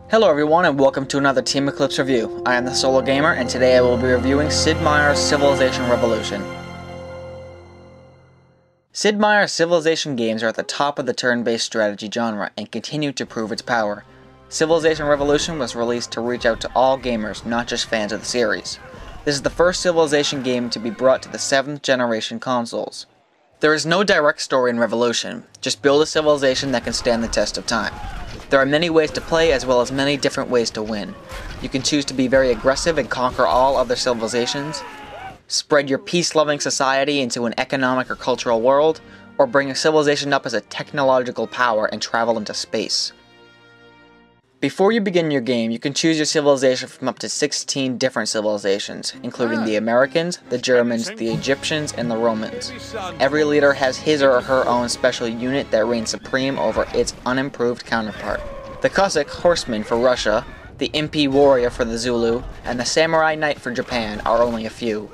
Hello everyone and welcome to another Team Eclipse review. I am TheSolarGamer and today I will be reviewing Sid Meier's Civilization Revolution. Sid Meier's Civilization games are at the top of the turn-based strategy genre and continue to prove its power. Civilization Revolution was released to reach out to all gamers, not just fans of the series. This is the first Civilization game to be brought to the 7th generation consoles. There is no direct story in Revolution, just build a civilization that can stand the test of time. There are many ways to play as well as many different ways to win. You can choose to be very aggressive and conquer all other civilizations, spread your peace-loving society into an economic or cultural world, or bring a civilization up as a technological power and travel into space. Before you begin your game, you can choose your civilization from up to 16 different civilizations, including the Americans, the Germans, the Egyptians, and the Romans. Every leader has his or her own special unit that reigns supreme over its unimproved counterpart. The Cossack Horseman for Russia, the Impi Warrior for the Zulu, and the Samurai Knight for Japan are only a few.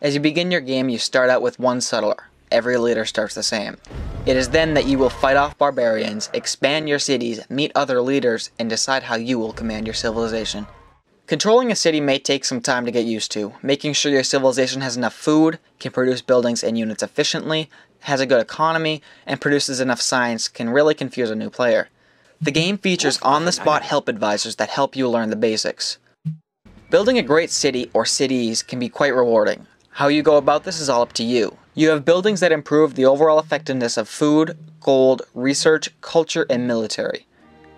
As you begin your game, you start out with one settler. Every leader starts the same. It is then that you will fight off barbarians, expand your cities, meet other leaders, and decide how you will command your civilization. Controlling a city may take some time to get used to. Making sure your civilization has enough food, can produce buildings and units efficiently, has a good economy, and produces enough science can really confuse a new player. The game features on-the-spot help advisors that help you learn the basics. Building a great city or cities can be quite rewarding. How you go about this is all up to you. You have buildings that improve the overall effectiveness of food, gold, research, culture, and military.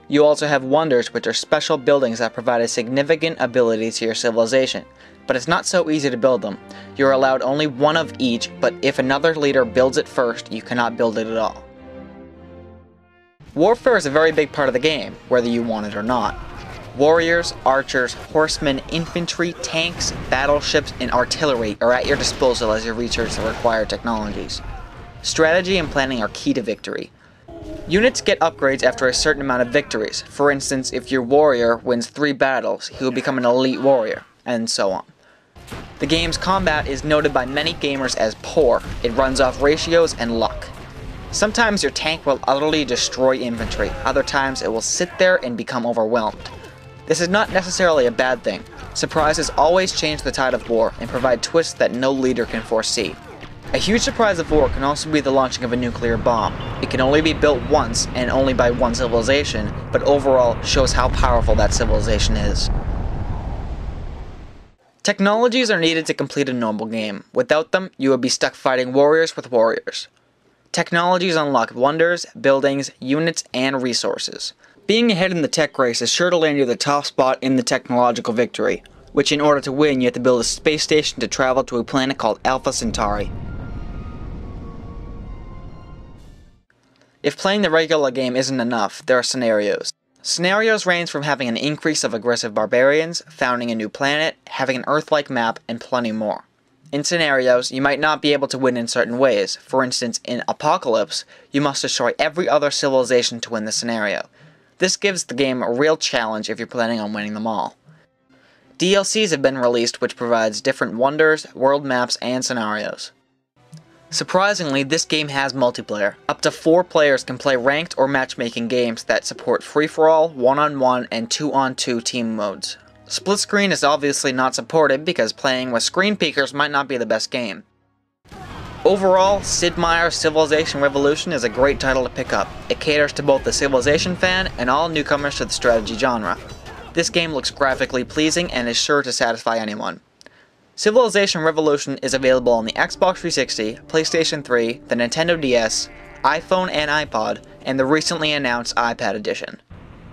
You also have wonders, which are special buildings that provide a significant ability to your civilization, but it's not so easy to build them. You're allowed only one of each, but if another leader builds it first, you cannot build it at all. Warfare is a very big part of the game, whether you want it or not. Warriors, archers, horsemen, infantry, tanks, battleships, and artillery are at your disposal as you research the required technologies. Strategy and planning are key to victory. Units get upgrades after a certain amount of victories. For instance, if your warrior wins 3 battles, he will become an elite warrior, and so on. The game's combat is noted by many gamers as poor. It runs off ratios and luck. Sometimes your tank will utterly destroy infantry, other times it will sit there and become overwhelmed. This is not necessarily a bad thing. Surprises always change the tide of war and provide twists that no leader can foresee. A huge surprise of war can also be the launching of a nuclear bomb. It can only be built once and only by one civilization, but overall shows how powerful that civilization is. Technologies are needed to complete a normal game. Without them, you would be stuck fighting warriors with warriors. Technologies unlock wonders, buildings, units, and resources. Being ahead in the tech race is sure to land you the top spot in the technological victory, which in order to win you have to build a space station to travel to a planet called Alpha Centauri. If playing the regular game isn't enough, there are scenarios. Scenarios range from having an increase of aggressive barbarians, founding a new planet, having an Earth-like map, and plenty more. In scenarios, you might not be able to win in certain ways. For instance, in Apocalypse, you must destroy every other civilization to win the scenario. This gives the game a real challenge if you're planning on winning them all. DLCs have been released which provides different wonders, world maps, and scenarios. Surprisingly, this game has multiplayer. Up to 4 players can play ranked or matchmaking games that support free-for-all, one-on-one, and 2-on-2 team modes. Split screen is obviously not supported because playing with screen peekers might not be the best game. Overall, Sid Meier's Civilization Revolution is a great title to pick up. It caters to both the Civilization fan and all newcomers to the strategy genre. This game looks graphically pleasing and is sure to satisfy anyone. Civilization Revolution is available on the Xbox 360, PlayStation 3, the Nintendo DS, iPhone and iPod, and the recently announced iPad edition.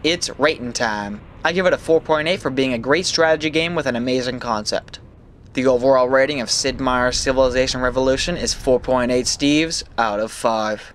It's rating time. I give it a 4.8 for being a great strategy game with an amazing concept. The overall rating of Sid Meier's Civilization Revolution is 4.8 Steves out of 5.